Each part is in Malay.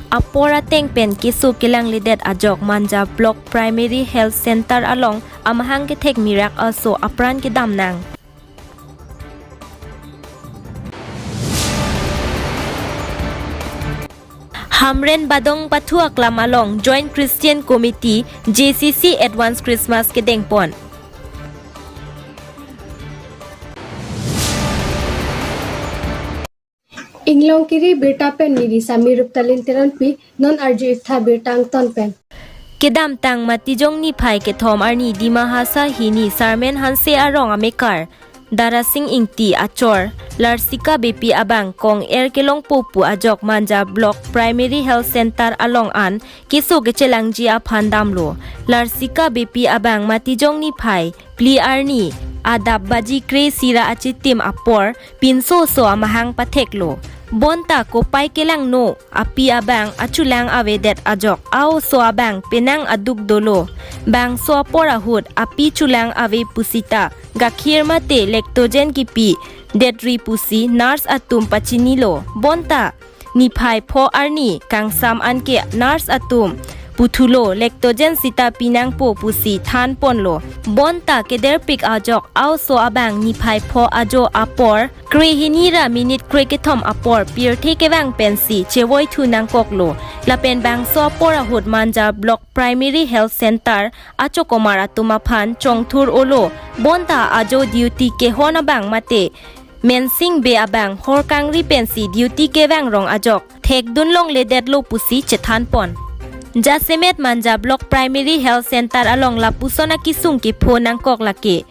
Apora teng pen kisu kilang lidet ajok manja block primary health center along amahang ke tek mirak also apran ke damnang. Hamren badong patua klam along Joint Christian Committee JCC Advance Christmas ke dengpon. इंग्लों किरी बेटा पेन निरी सामी रुपतालिन तिरन P non अर्जी इत्था बेटांग तन pen Kedam tang matijong ni phai ke thom arni dimahasa hini sarmen hanse arong amekar darasing ingti achor larsika bepi abang kong kelong popu ajok manja block primary health center along an kisu gecelangji aphandamlo larsika bepi abang matijong ni phai pli arni adab baji kre sira achitim apor pinso so amahang patheklo Bonta ko pai kelang no api abang achulang avedet ajok ao so abang penang aduk dolo bang so apora hud api chulang ave pusita gakhir mate lactogen kipi detri pusi nurse atum pachinilo bonta ni phai pho arni kangsam anke nurse atum Puthulo lactogen sita pinang po pusi than ponlo bonta keder pik ajok ao so abang ni phai pho ajo apor krehinira minute krikethom apor pier theke bang pensi chewoi thu nang koklo lapen bang so pora hut manja block primary health center achokomar atuma phan chongthur olo bonta ajo duty ke hona bang mate mensing be abang horkangri pensi duty ke bang rong ajok thek dunlong ledet lo pusi chethan pon Jasemet manja block primary health center along lapusona kisung ki phonang kok lake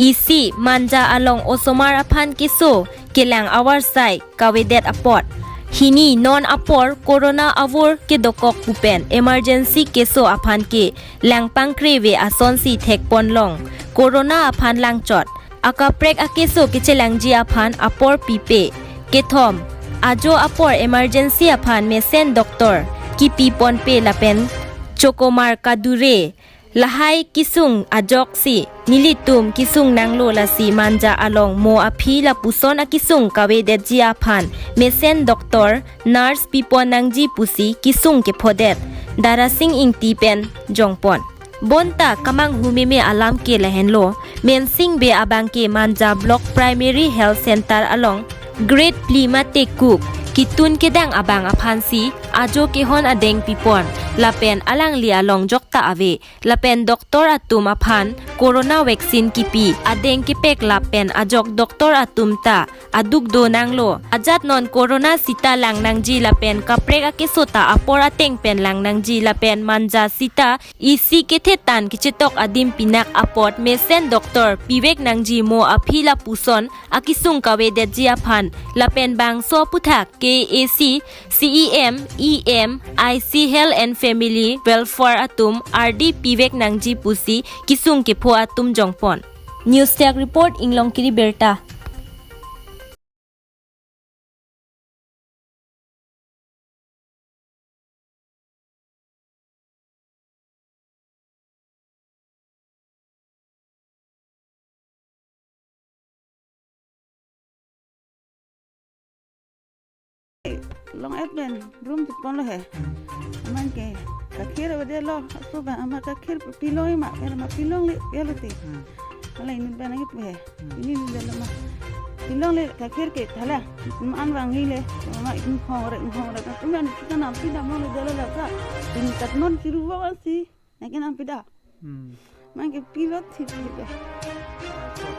isi manja along osomar aphan kiso kelang awar sai kawedet apot hini non apor corona avur ke dokok pupen emergency keso aphan ke langpang kreve asonsi thek ponlong corona aphan langchot akaprek akeso kechelangji aphan apor pipe kethom ajo apor emergency aphan mesen doctor Kipi ponpe lapen chokomar kadure lahai kisung ajoksi nilitum kisung nanglo lasi manja along mo aphi la puson akisung kawedet jia phan mesen doctor nurse pipon nangji pusi kisung ke phodet darasing ingti pen jongpon bonta kamang humime alam ke lehenlo mensing be abang ke manja block primary health center along great plimate cook kitun kedang abang aphansi ajo ke hon adeng pipon lapen alang lia long jokta ave lapen doktor atum aphan corona vaccine kipi adeng kipek lapen ajok doktor atum ta aduk do nanglo ajat non corona sita lang nangji lapen kaprek akesota apora teng pen lang nangji lapen manja sita isi kethetan kichetok adim pinak apot mesen doktor piwek nangji mo aphila puson akisung kawedet ji aphan lapen bang so puthak KAC, CEM, EM, IC Health and Family Welfare Atum, RD Pivek Nangji Pusi, Kisung Kipo Atum Jongpon. News Tech Report Inglong Kiri Berta. Long admin room pon lo he man ke kakhir wade lo so ba ama kakhir piloi ma era ma pilong le yalati ala ini ba nang he ini le ma pilong le kakhir ke thala man wang le ma in khore ta men kita nam pida mo le dalo la ka tin kat non kiru wa si nakin am pida man ke pilot thi pida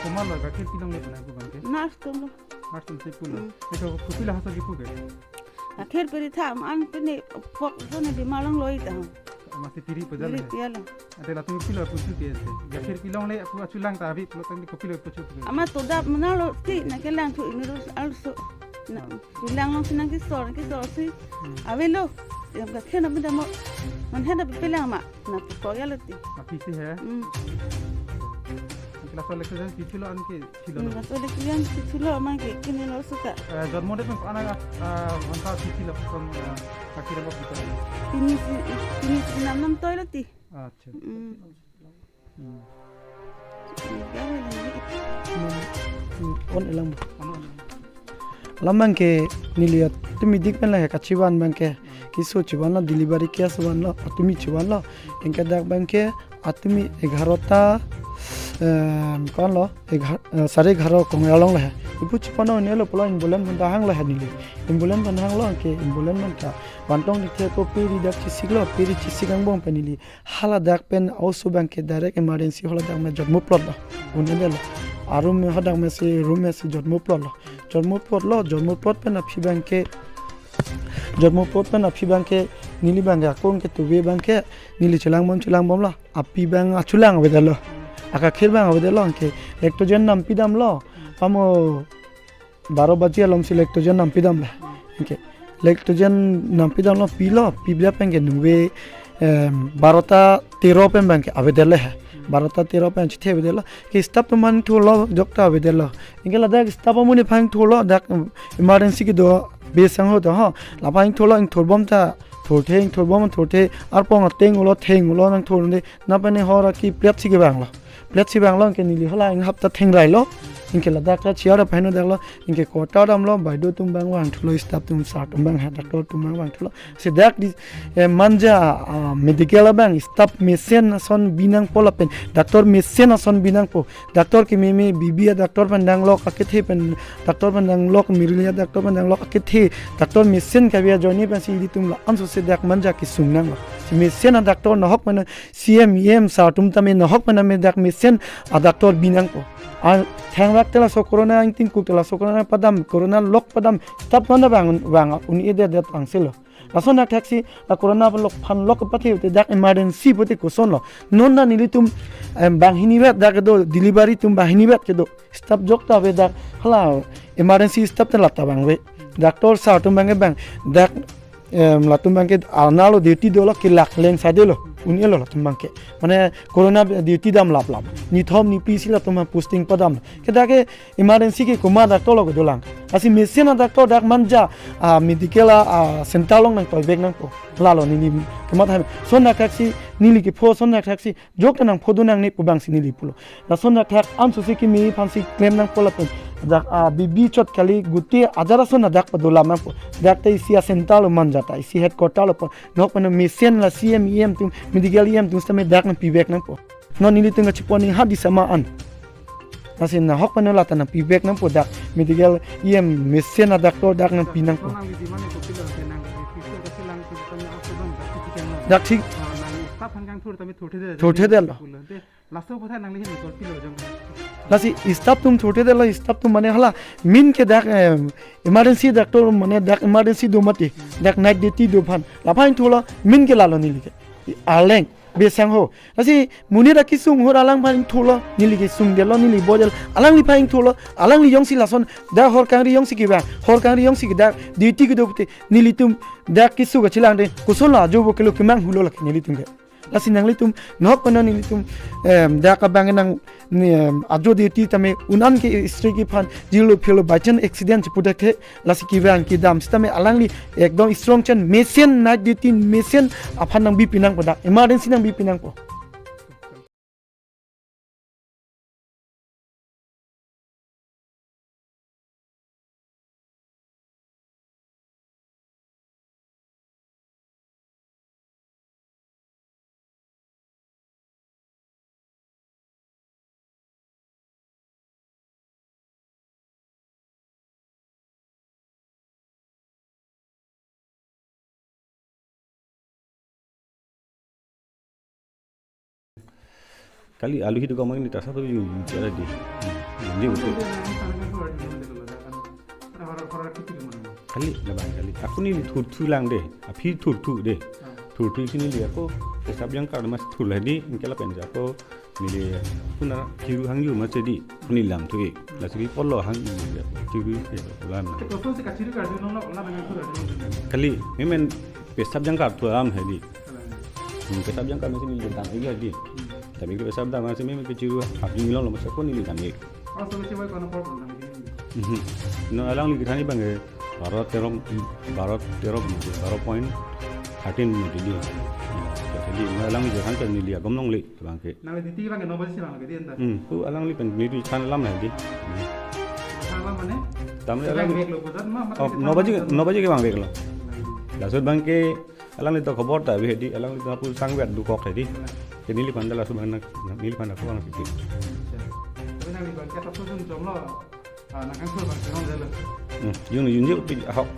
Kumar lo kakhir pilong le na ko banke nas to lo nas tum se pulo eko kupila hasa ki puge akhir peri tham an pene pok sone di malang loi ta masih tiri pejal peri piala ate la tu pilo puchu ke ate kakhir pilong le aku achulang ta abi lo tang di kupilo puchu ke ama to da manalo ti na kelang tu inurus also na tulang long sinang ki sor si avelo yang kakhir na benda mo man hada pilang ma na ko yalati api se hai la soal leksion pilo an ke chilo na so le klian si chulo ma ke kini lo suka jadmo de ana anta chilo from kakhir bo pito ini nam toileti acha on elang lamang ke niliat tumi dik pen la kachiwan bang ke kisu chuban lo delivery kia saban lo atumi chuban lo engke dak bangke atumi 11 kon lo 11:30 kong along lah ibu chupano ne lo polo imbulan ban hang lah ni imbulan ban hang lo ke imbulan man ka bantong dikhe ko peri dak chisiglo peri chisigang bong panili hala dak pen also bangke direct emergency hola dak me jotmu plot lo unene lo arum me hodak me se room me se jotmu plot lo jotmu plot pen aphi bangke jotmu plot pen aphi bangke nili bangga kong ke tuwe bangke nili chulang bom lo api bang achulang wedalo aka khirbang wedalo ke lectogen nam pidam lo pamo 12 baji alom si lectogen nam pidam la ke lectogen nam pidam lo pibla penge nuwe 12 13 pen bangke avedele hai 12 13 pen chithe vedelo ke stap man tholo jokta vedelo ingela dak stap muni phang tholo dak emergency ki do besang ho to ha la phang tholo ing thorbom ta thortheng thorbom thorthe arpong ateng ulo theng ulo nang thorne na pane hora ki plate si ke banglo ke nili hola ing hapta theng rai lo inke ladak la chiara phaino daklo inke kota dam lo baido tum bang wang thulo stap tum sa tum bang ha doctor tum bang wang thulo se dak di manja medical bang stap mesen son binang polapen doctor mesen son binang po doctor ki meme bibia doctor pandang lo ka kethe pen doctor pandang lo mirilia doctor pandang lo ka kethe doctor mesen ka bia joni pen si di tum la anso se dak manja ki sungnang lo si mesen a doctor no hok mana cmem sa tum tame no hok mana me dak mesen a doctor binang po a thang rak tela so corona 19 ku tela so corona padam corona lok padam stap mana bang uni ede det angselo asona taxi la corona lok phan lok pathe te dak emergency pote ko son lo non na nilitum bang hini bet dak do delivery tum bang hini bet ke do stap jok ta be dak hala emergency stap te lata bang we doctor sa tum bang dak latum bang ke analo duty do lo ke lak leng sa de lo uni lo latum bang ke mane corona duty dam lap ni thom ni pc la tum posting padam ke dak emergency ke kuma doctor lo do lang asi machine doctor dak manja medical sentalong nang toy bag nang po lalo ni kuma tha sonna taxi nili ke pho sonna taxi jok nang phodu nang ni pubang si nili pulo la sonna tax am su se ki mi phansi claim nang pola pen dak bibi chot kali guti ajara sonna dak padula ma po dak te sia sentalo manjata isi headquarter lo po nok pan machine la cmem tum medical tum stame dak nang pibek nang po no nili tunga chiponi hadi sama an asin na hok panela tan pibek nang po dak medical machine na doctor dak nang pinang po dak thik stap hangang thur tami thorthe del lasto potha nangli hin ko pilo jong lasi stap tum thorthe del stap tum mane hala min ke dak emergency doctor mane dak emergency do mati dak night duty do phan la phain thola min ke lalo ni like aleng besang ho lasi muni ra kisung ho alang phain thola ni like sung del ni li bodel alang li phain thola alang li yongsi lason da hor kang ri yongsi ki ba hor kang ri yongsi ki dak duty ki do pte ni li tum dak kisu ga chilang de kuson la jo bo kelo kimang hulo la ni li tum lasi nang li tum nok pano ni li tum dak bang nang ajo duty tame unan ke stri ki phan jilo philo bachen accident pudak the lasi ki bang ki dam stame alang li ekdom strong chen machine night duty machine aphan nang bi pinang pada emergency nang bi pinang po kali alu hidup kamu ini terasa tuh cara di betul kali lebaran kali aku nih tur lang deh api tur deh tur sini dia aku pesab yang kalau masih tur lagi mungkin lah penjak aku nih pun kiru hangyu masih di pun lam tuh lagi polo hangyu kiru lam kali memang pesab yang kalau tuh lam lagi pesab yang kalau masih tentang ini lagi tapi kita besar dah masih memang kecil api milang lo masih pun ini kami. Oh solusi baik kalau apa problem ini? No alang lagi tadi bang barat point 13 minit dia. Jadi alang lagi kan kan ni lihat gomong li bang ke. Nah di tiga bang no basi bang ke dia entah. Tu alang lagi pen ni kan lam lagi. Salah mana? Tamu alang baik lo pusat mah. Oh no basi ke bang baik lo. Lasud bangke alang itu khabar ta be di alang itu aku sang wet du kok tadi. Jadi li pandala subhanak ni pandala ko ang fikir. Tapi nanti bang kita tuh jom lo, nak kan tuh bang senang jalan. Yun je pi ahok.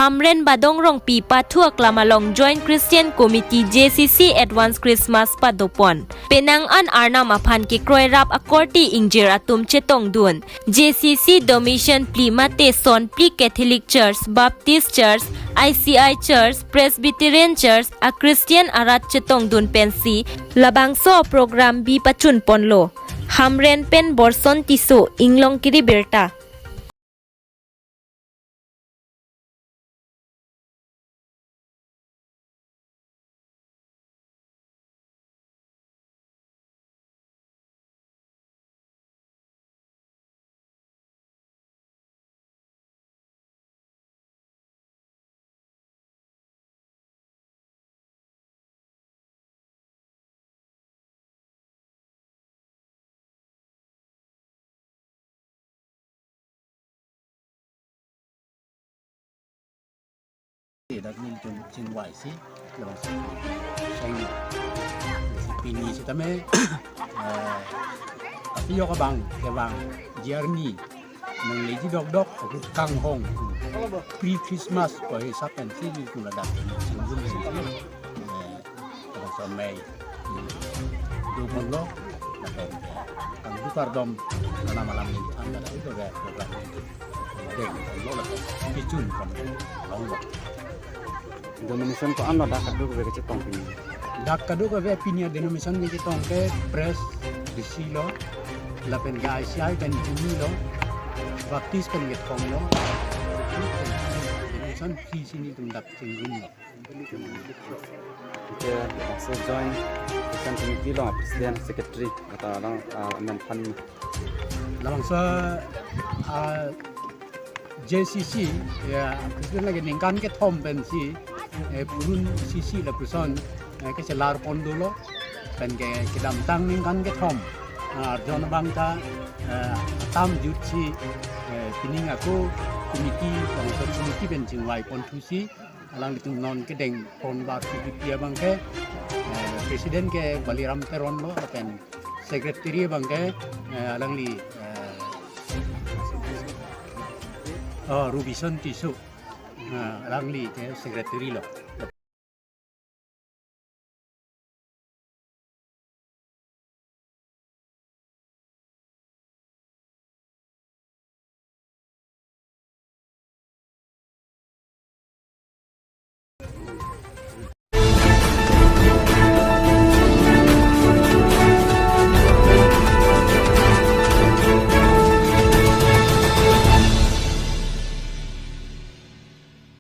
Hamren badong rong pi pathua klamalong Joint Christian Committee JCC Advance Christmas padopon. Penang an arnam aphan ki kroy rap akorti ingjir atum chetong dun. JCC Domitian Pli Mate Son Pli Catholic Church, Baptist Church, ICI Church, Presbyterian Church, a Christian arat chetong dun pensi, labangso program bi pachun ponlo. Hamren pen borson tiso inglong kiri berta. Đã nên trên ngoài xí là bằng xanh pini sih tapi tapi yo kabang kabang journey mengliji dok aku kang hong pre Christmas ko isapan sini kula dak singgung sini kalau sampai do molo kang bukar dom malam ini anda itu gak program deng lo lah kicun kan long Denomination ko ano dah kadu ko ke cetong pini. Dak kadu ko be pinia denomination ke cetong ke press di silo lapen ga ICI kan bumi lo baptis kan ke tong lo denomination fi sini tundak singgung lo. Kita masuk join Christian Committee lo Presiden Secretary atau orang mempan Langsung JCC ya Christian lagi ningkan ke tom pensi purun sisi la person ke selar pondo lo dan ke kedam tang ningkan ke tom arjona bangta tam jutsi pining aku komiti bencing wai pon tusi alang ditung non ke deng pon bar pia bangke presiden ke Baliram Peron lo pen sekretari bangke alang li Rubison Tisu alang li ke sekretari lo